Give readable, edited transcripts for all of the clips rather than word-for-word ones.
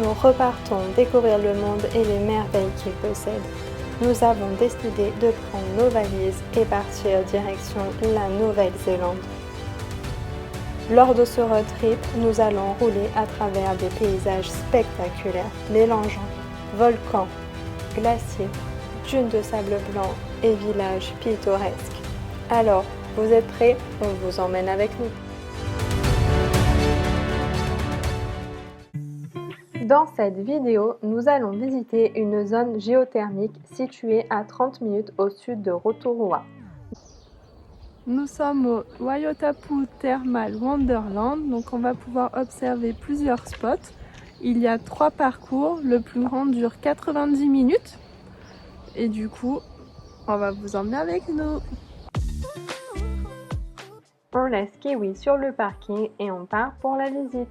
nous repartons découvrir le monde et les merveilles qu'il possède. Nous avons décidé de prendre nos valises et partir direction la Nouvelle-Zélande. Lors de ce road trip, nous allons rouler à travers des paysages spectaculaires, mélangeant volcans, glaciers, dunes de sable blanc et villages pittoresques. Alors, vous êtes prêts? On vous emmène avec nous. Dans cette vidéo, nous allons visiter une zone géothermique située à 30 minutes au sud de Rotorua. Nous sommes au Waiotapu Thermal Wonderland, donc on va pouvoir observer plusieurs spots. Il y a 3 parcours, le plus grand dure 90 minutes et du coup, on va vous emmener avec nous. On laisse Kiwi sur le parking et on part pour la visite.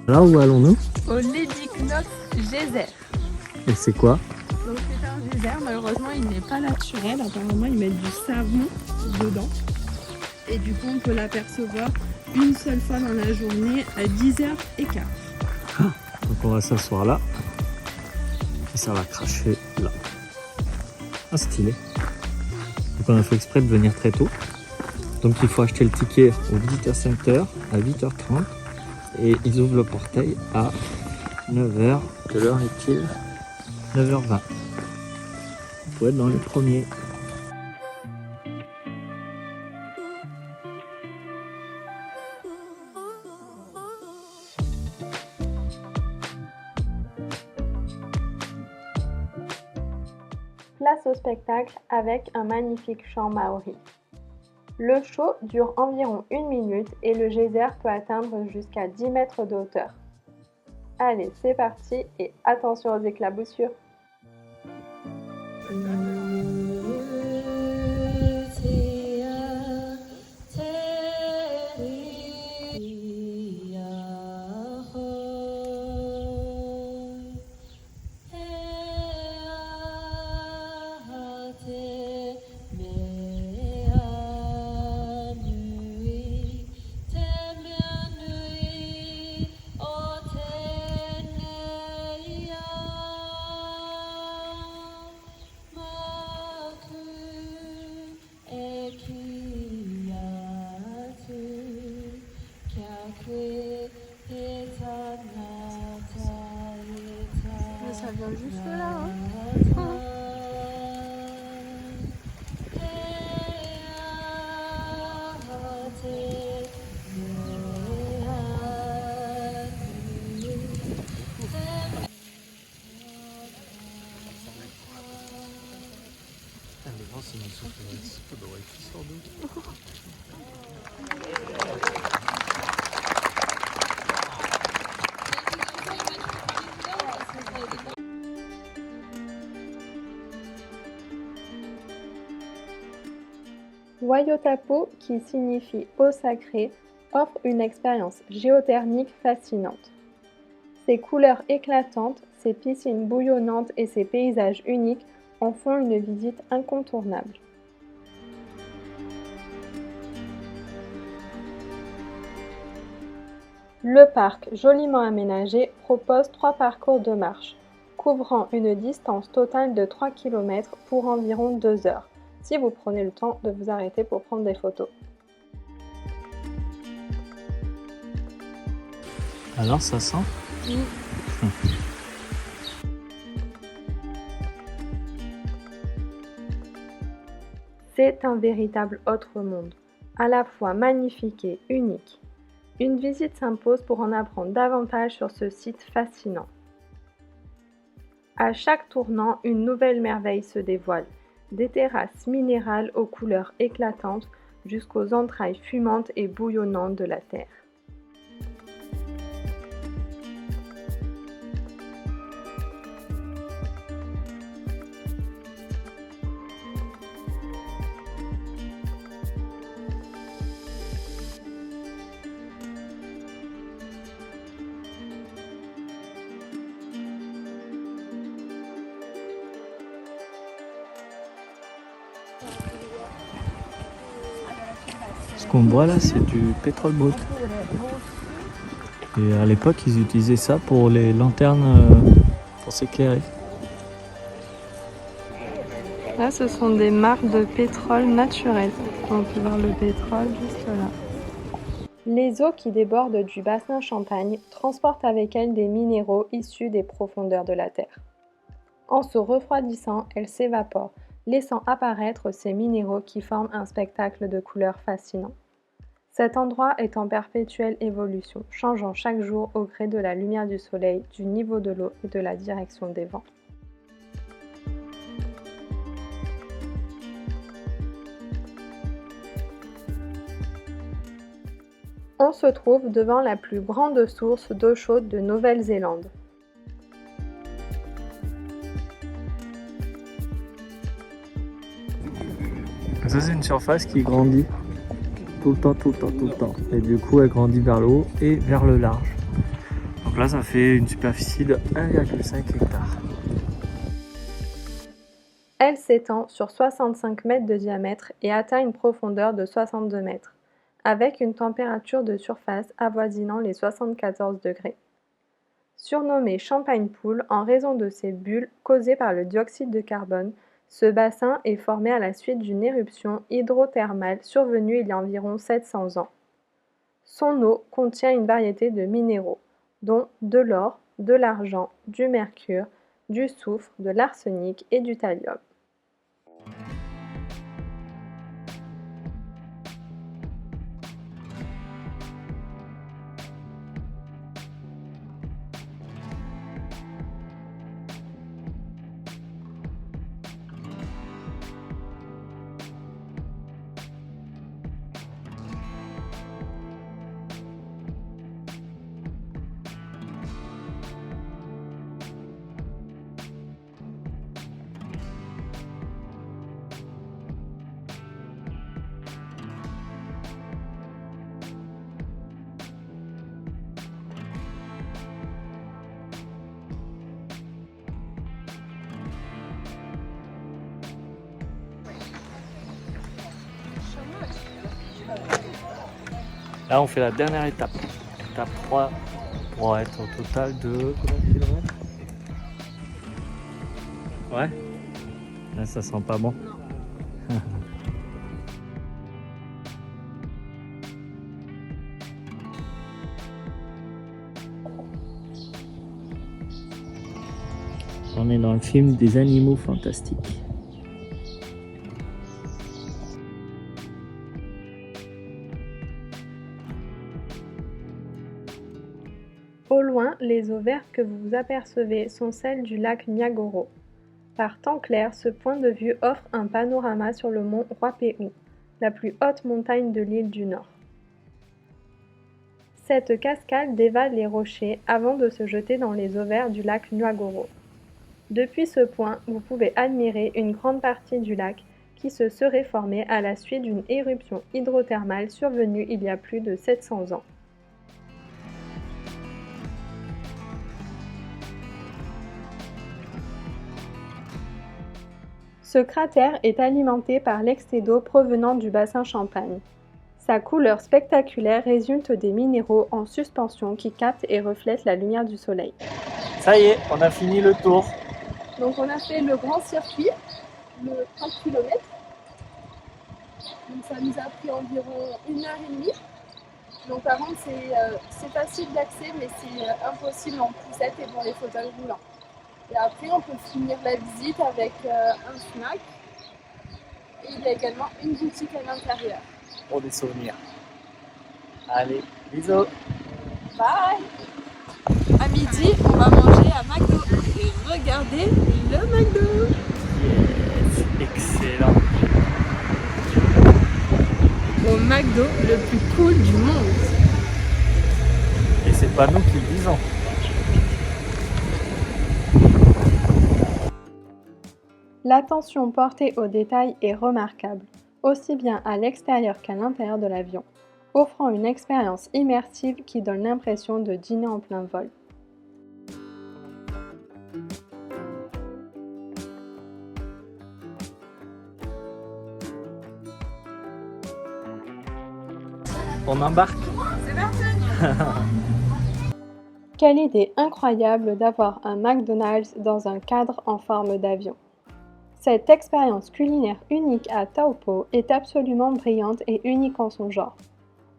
Là, où allons-nous? Au Lady Knox Geyser. Et c'est quoi? Donc c'est un geyser, malheureusement il n'est pas naturel, apparemment ils mettent du savon dedans. Et du coup on peut l'apercevoir une seule fois dans la journée à 10h15. Donc on va s'asseoir là. Et ça va cracher là. Ah, stylé. Donc on a fait exprès de venir très tôt. Donc il faut acheter le ticket au Visitor Center à 8h30. Et ils ouvrent le portail à 9h. Quelle heure est-il? 9h20. Pour être dans les premiers. Place au spectacle avec un magnifique chant maori. Le show dure environ 1 minute et le geyser peut atteindre jusqu'à 10 mètres de hauteur. Allez, c'est parti et attention aux éclaboussures. Ça vient juste là, hein. Waiotapu, qui signifie eau sacrée, offre une expérience géothermique fascinante. Ses couleurs éclatantes, ses piscines bouillonnantes et ses paysages uniques en font une visite incontournable. Le parc, joliment aménagé, propose 3 parcours de marche, couvrant une distance totale de 3 km pour environ 2 heures, si vous prenez le temps de vous arrêter pour prendre des photos. Alors ça sent? C'est un véritable autre monde, à la fois magnifique et unique. Une visite s'impose pour en apprendre davantage sur ce site fascinant. À chaque tournant, une nouvelle merveille se dévoile. Des terrasses minérales aux couleurs éclatantes jusqu'aux entrailles fumantes et bouillonnantes de la terre. Ce qu'on boit là, c'est du pétrole brut. Et à l'époque, ils utilisaient ça pour les lanternes pour s'éclairer. Là, ce sont des marques de pétrole naturel. On peut voir le pétrole juste là. Les eaux qui débordent du bassin Champagne transportent avec elles des minéraux issus des profondeurs de la Terre. En se refroidissant, elles s'évaporent, laissant apparaître ces minéraux qui forment un spectacle de couleurs fascinant. Cet endroit est en perpétuelle évolution, changeant chaque jour au gré de la lumière du soleil, du niveau de l'eau et de la direction des vents. On se trouve devant la plus grande source d'eau chaude de Nouvelle-Zélande. Ça, c'est une surface qui grandit tout le temps. Et du coup, elle grandit vers le haut et vers le large. Donc là, ça fait une superficie de 1,5 hectare. Elle s'étend sur 65 mètres de diamètre et atteint une profondeur de 62 mètres, avec une température de surface avoisinant les 74 degrés. Surnommé Champagne Pool en raison de ses bulles causées par le dioxyde de carbone, ce bassin est formé à la suite d'une éruption hydrothermale survenue il y a environ 700 ans. Son eau contient une variété de minéraux, dont de l'or, de l'argent, du mercure, du soufre, de l'arsenic et du thallium. Là, on fait la dernière étape. Étape 3 pour être au total de combien de kilomètres? Ouais. Là, ça sent pas bon. On est dans le film des animaux fantastiques. Au loin, les eaux vertes que vous apercevez sont celles du lac Niagara. Par temps clair, ce point de vue offre un panorama sur le mont Ruapehu, la plus haute montagne de l'île du Nord. Cette cascade dévale les rochers avant de se jeter dans les eaux vertes du lac Niagara. Depuis ce point, vous pouvez admirer une grande partie du lac qui se serait formée à la suite d'une éruption hydrothermale survenue il y a plus de 700 ans. Ce cratère est alimenté par l'excès d'eau provenant du bassin Champagne. Sa couleur spectaculaire résulte des minéraux en suspension qui captent et reflètent la lumière du soleil. Ça y est, on a fini le tour. Donc on a fait le grand circuit, le 30 km. Donc ça nous a pris environ 1h30. Donc par contre c'est facile d'accès mais c'est impossible en poussette et pour les fauteuils roulants. Et après on peut finir la visite avec un snack. Et il y a également une boutique à l'intérieur. Pour des souvenirs. Allez, bisous. Bye. À midi, on va manger à McDo. Et regardez le McDo. Yes, excellent. Au McDo le plus cool du monde. Et c'est pas nous qui le disons. L'attention portée aux détails est remarquable, aussi bien à l'extérieur qu'à l'intérieur de l'avion, offrant une expérience immersive qui donne l'impression de dîner en plein vol. On embarque. C'est parti. Quelle idée incroyable d'avoir un McDonald's dans un cadre en forme d'avion. Cette expérience culinaire unique à Taupo est absolument brillante et unique en son genre.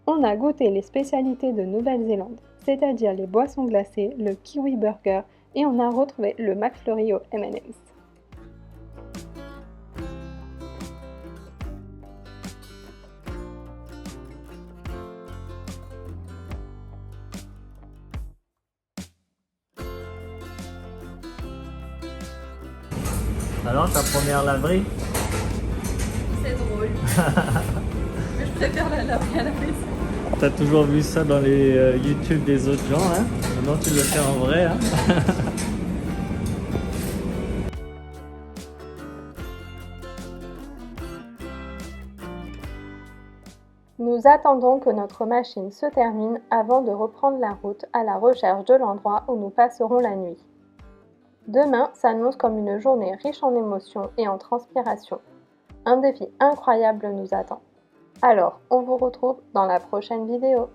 On a goûté les spécialités de Nouvelle-Zélande, c'est-à-dire les boissons glacées, le kiwi burger et on a retrouvé le McFlurry au M&M's. Alors, ta première laverie? C'est drôle. Mais je préfère la laverie à la maison. T'as toujours vu ça dans les YouTube des autres gens, hein? Maintenant tu le fais en vrai, hein? Nous attendons que notre machine se termine avant de reprendre la route à la recherche de l'endroit où nous passerons la nuit. Demain s'annonce comme une journée riche en émotions et en transpiration. Un défi incroyable nous attend. Alors, on vous retrouve dans la prochaine vidéo.